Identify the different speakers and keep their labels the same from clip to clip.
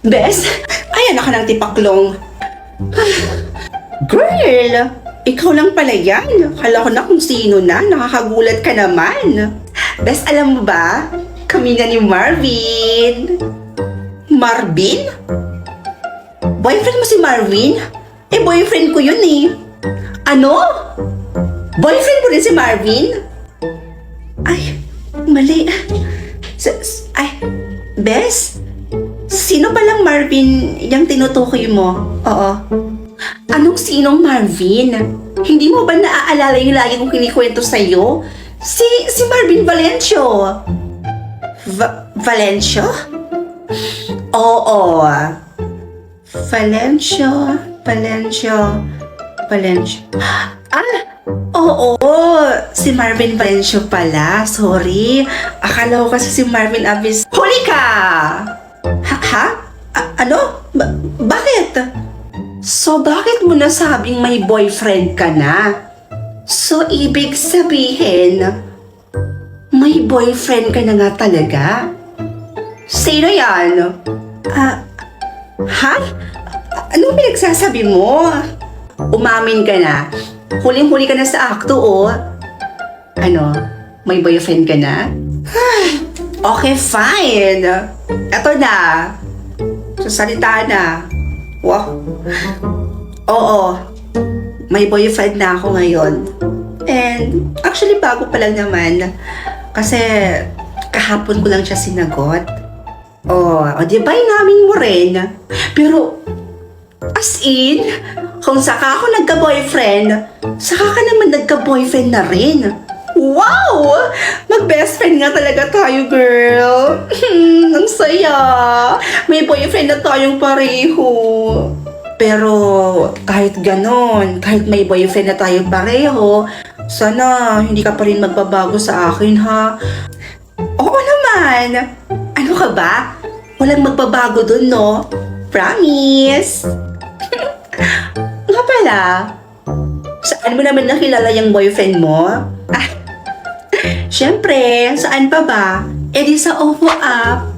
Speaker 1: Bes, ayan ka ng tipaklong. Girl, ikaw lang pala yan. Kala ko na kung sino na. Nakakagulat ka naman. Bes, alam mo ba? Kami na ni Marvin. Marvin? Boyfriend mo si Marvin? Eh, boyfriend ko yun eh. Ano? Boyfriend mo rin si Marvin? Ay, mali. Ay, Bes? Sino palang Marvin yung tinutukoy mo? Oo. Anong sinong Marvin? Hindi mo ba naaalala yung lagi kong kinikwento sa'yo? Si Marvin Valencio. Valencio? Oo. Valencio. Ah, oo. Si Marvin Valencio pala. Sorry. Akala ko kasi si Marvin Abis. Huli ka! Ha? Ano? Bakit? So, bakit mo nasabing may boyfriend ka na? So, ibig sabihin, may boyfriend ka na nga talaga? Sino yan? Ha? Anong pinagsasabi mo? Umamin ka na. Huling-huli ka na sa akto, oh. Ano? May boyfriend ka na? Okay, fine. Eto na. Sasalita na. Wow. Oo. May boyfriend na ako ngayon. And actually bago pa lang naman. Kasi kahapon ko lang siya sinagot. Di ba inamin mo rin? Pero as in, kung saka ako nagka-boyfriend, saka ka naman nagka-boyfriend na rin. Wow! Mag-best friend nga talaga tayo, girl. Ang saya. May boyfriend na tayong pareho. Pero kahit ganon, kahit may boyfriend na tayo pareho, sana hindi ka pa rin magbabago sa akin, ha? Oo naman. Ano ka ba? Walang magbabago dun, no? Promise. Nga pala, saan mo naman nakilala yung boyfriend mo? Siyempre, saan pa ba? Eh di sa OVO app.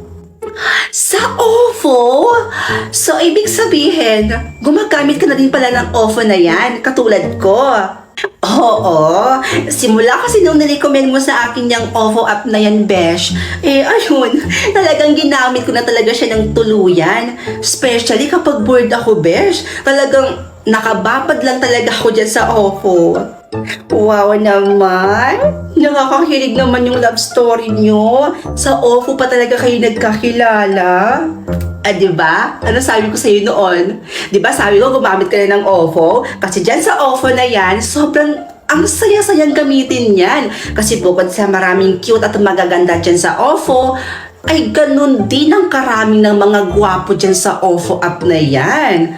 Speaker 1: Sa OVO? So, ibig sabihin, gumagamit ka na din pala ng OVO na yan, katulad ko. Oo, simula kasi nung nirecommend mo sa akin yung OVO app na yan, Besh, ayun, talagang ginamit ko na talaga siya ng tuluyan. Especially kapag bored ako, Besh, talagang nakababad lang talaga ako dyan sa OVO. Wow naman! Nakakahilig naman yung love story nyo. Sa OVO pa talaga kayo nagkakilala. Diba? Ano sabi ko sa'yo noon? Diba sabi ko gumamit ka na ng OVO? Kasi dyan sa OVO na yan, sobrang ang saya-sayang gamitin yan. Kasi bukod sa maraming cute at magaganda dyan sa OVO, ay ganun din ang karaming ng mga gwapo dyan sa OVO app na yan.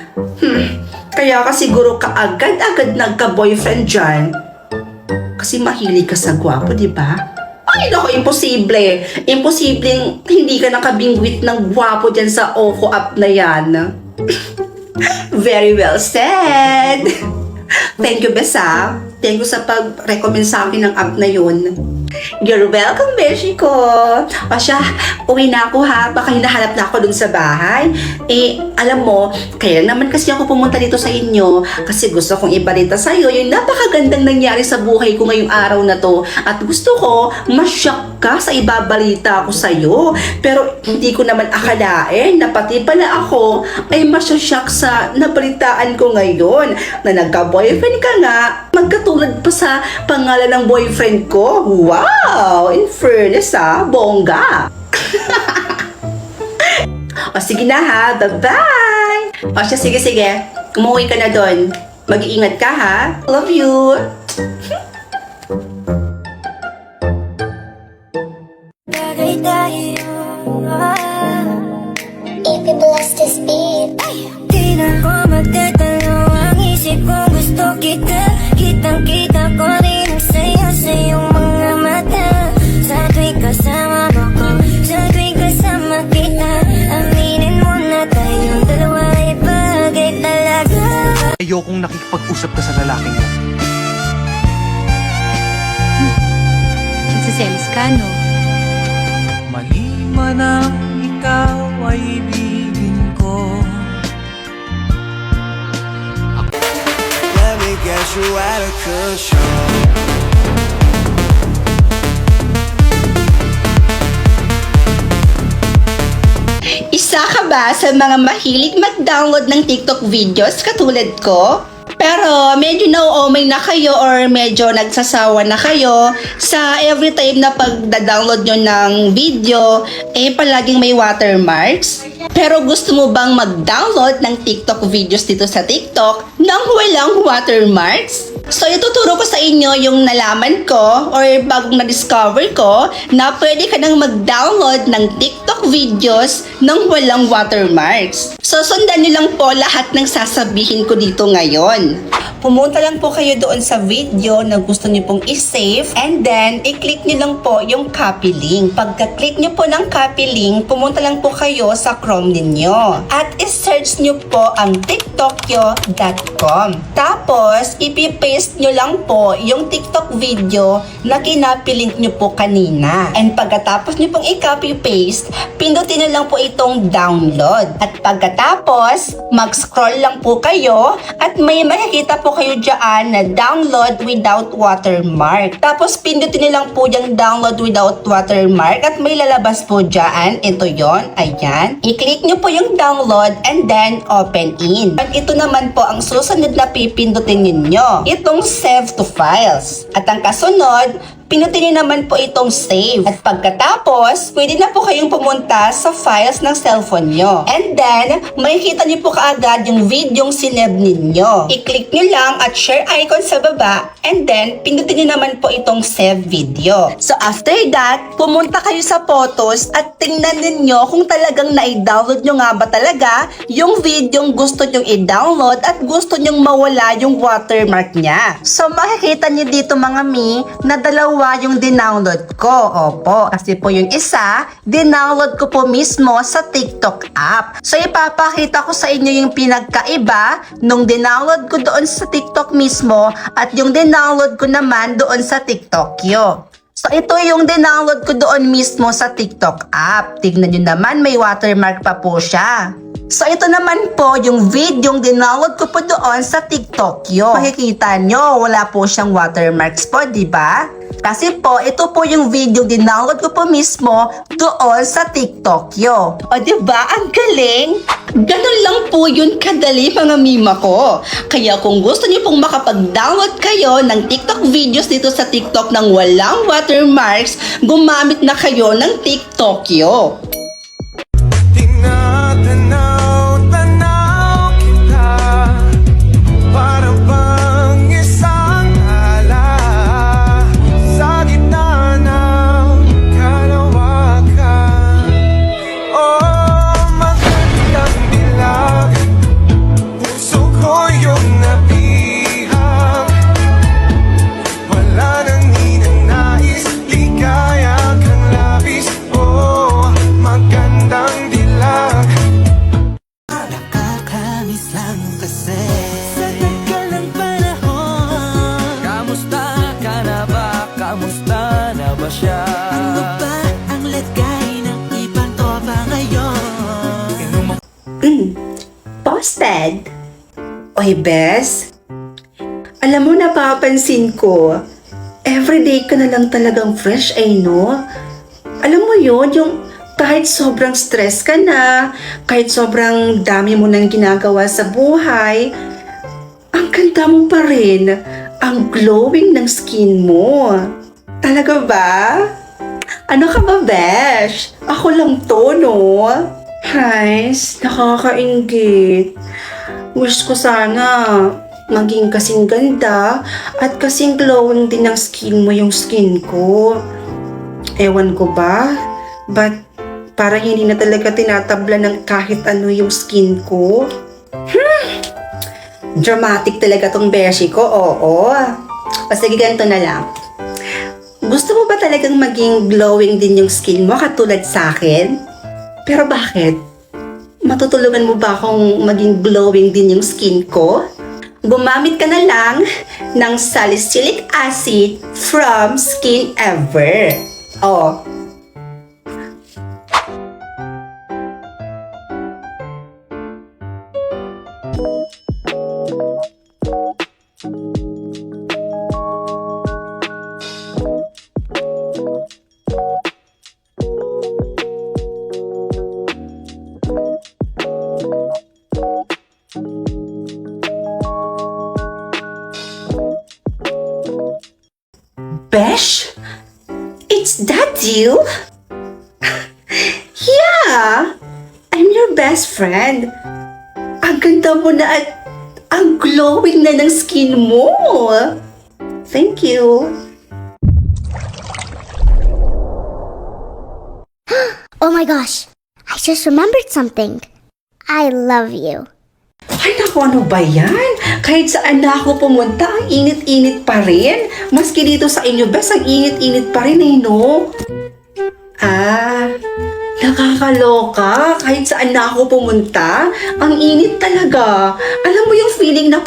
Speaker 1: Kaya ka siguro kaagad-agad nagka-boyfriend dyan. Kasi mahilig ka sa gwapo, di ba? Ay, naku, imposible. Imposibleng hindi ka nakabingwit ng gwapo dyan sa OVO app na yan. Very well said. Thank you, Besa. Thank you sa pag-recommend sa akin ng app na yun. You're welcome, Beshi ko. O siya, uwi na ako ha. Baka hinahanap na ako dun sa bahay. Alam mo, kaya naman kasi ako pumunta dito sa inyo kasi gusto kong ibalita sa'yo yung napakagandang nangyari sa buhay ko ngayong araw na to. At gusto ko, ma-shock ka sa ibabalita ko sa'yo. Pero hindi ko naman akalain na pati pala ako ay masya-shock sa nabalitaan ko ngayon na nagka-boyfriend ka nga, magkatulad pa sa pangalan ng boyfriend ko. Wow! In fairness bongga! O sige na ha, bye-bye! O siya, sige. Umuwi ka na doon. Mag-iingat ka ha. Love you!
Speaker 2: If you bless this beat,
Speaker 3: Di na ko magtatanong ang isip ko gusto kita. Kitang-kita ko rin ang saya sa iyong mga mata. Sa tuwing kasama mo ko, sa tuwing kasama kita, aminin mo na tayong dalawa ay bagay talaga.
Speaker 4: Ayokong nakikipag-usap ka sa lalaking mo.
Speaker 5: Nagsiselos ka, no?
Speaker 4: Mali man ang ikaw ay ibigin ko.
Speaker 5: Joalica Show.
Speaker 1: Isa ka ba sa mga mahilig mag-download ng TikTok videos katulad ko? Pero medyo nauumay na kayo or medyo nagsasawa na kayo sa every time na pagda-download nyo ng video, palaging may watermarks? Pero gusto mo bang mag-download ng TikTok videos dito sa TikTok nang walang watermarks? So, ituturo ko sa inyo yung nalaman ko or bagong na-discover ko na pwede ka nang mag-download ng TikTok videos nang walang watermarks. So, sundan nyo lang po lahat ng sasabihin ko dito ngayon. Pumunta lang po kayo doon sa video na gusto nyo pong i-save and then, i-click nyo lang po yung copy link. Pagka-click nyo po ng copy link, pumunta lang po kayo sa Chrome ninyo. At i-search nyo po ang tiktokyo.com. Tapos, ipipaste nyo lang po yung TikTok video na kinapilink nyo po kanina. And pagkatapos nyo pong i-copy-paste, pindutin nyo lang po itong download. At pagkatapos, mag-scroll lang po kayo at may makikita po kayo dyan na download without watermark. Tapos, pindutin nyo lang po yung download without watermark at may lalabas po dyan. Ito yon, ayan. I-click nyo po yung download and then open in. At ito naman po ang susunod na pipindutin ninyo. Itong save to files. At ang kasunod, pinutin nyo naman po itong save. At pagkatapos, pwede na po kayong pumunta sa files ng cellphone nyo. And then, makikita nyo po kaagad yung videong sinave ninyo. I-click nyo lang at share icon sa baba. And then, pindutin nyo naman po itong save video. So after that, pumunta kayo sa photos at tingnan ninyo kung talagang na-download nyo nga ba talaga yung videong gusto nyong i-download at gusto nyong mawala yung watermark niya. So makikita nyo dito mga mi na dalawa yung dinownload ko. Opo, kasi po yung isa, dinownload ko po mismo sa TikTok app. So ipapakita ko sa inyo yung pinagkaiba nung dinownload ko doon sa TikTok mismo at yung dinownload ko naman doon sa TikTokyo. So ito yung dinownload ko doon mismo sa TikTok app. Tignan nyo naman, may watermark pa po siya. So ito naman po yung video yung dinownload ko po doon sa TikTokyo. Makikita nyo, wala po siyang watermarks po, di ba? Kasi po, ito po yung video dinownload ko po mismo doon sa TikTokyo. O diba? Ang galing! Ganun lang po yun kadali mga mima ko. Kaya kung gusto niyo pong makapag-download kayo ng TikTok videos dito sa TikTok ng walang watermarks, gumamit na kayo ng TikTokyo.
Speaker 5: Tinatanaw kita para bang isang ala sa gitna ng kalawakan. Oh, magandang dilag, puso ko yung nabihag. Wala nang ninanais, ligaya kang labis. Oh, magandang dilag. Nakakamiss lang kasi sa tagal ng panahon. Kamusta ka na ba? Kamusta na ba siya? Ano ba ang lagay ng ibang tropa ngayon?
Speaker 1: Posted. Oy, Bes. Alam mo, napapansin ko, everyday ka na lang talagang fresh, no? Alam mo yun, yung kahit sobrang stress ka na, kahit sobrang dami mo nang ginagawa sa buhay, ang ganda mo pa rin, ang glowing ng skin mo. Talaga ba? Ano ka ba, Besh? Ako lang to, no? Guys, nakakainggit. Wish ko sana maging kasing ganda at kasing glowing din ng skin mo yung skin ko. Ewan ko ba? But parang hindi na talaga tinatabla ng kahit ano yung skin ko. Dramatic talaga tong beshi ko, oo. O sige, ganito na lang. Gusto mo ba talagang maging glowing din yung skin mo katulad sa akin? Pero bakit? Matutulungan mo ba akong maging glowing din yung skin ko? Gumamit ka na lang ng salicylic acid from Skin Ever. Oh. you? Yeah! I'm your best friend. Ang ganda mo na at ang glowing na ng skin mo. Thank you.
Speaker 2: Oh my gosh, I just remembered something. I love you.
Speaker 1: Ay, naku, ano ba yan? Kahit saan na ako pumunta, ang init-init pa rin. Maski dito sa inyo, bes, ang init-init pa rin eh, no? Ah, nakakaloka. Kahit saan na ako pumunta, ang init talaga. Alam mo yung feeling na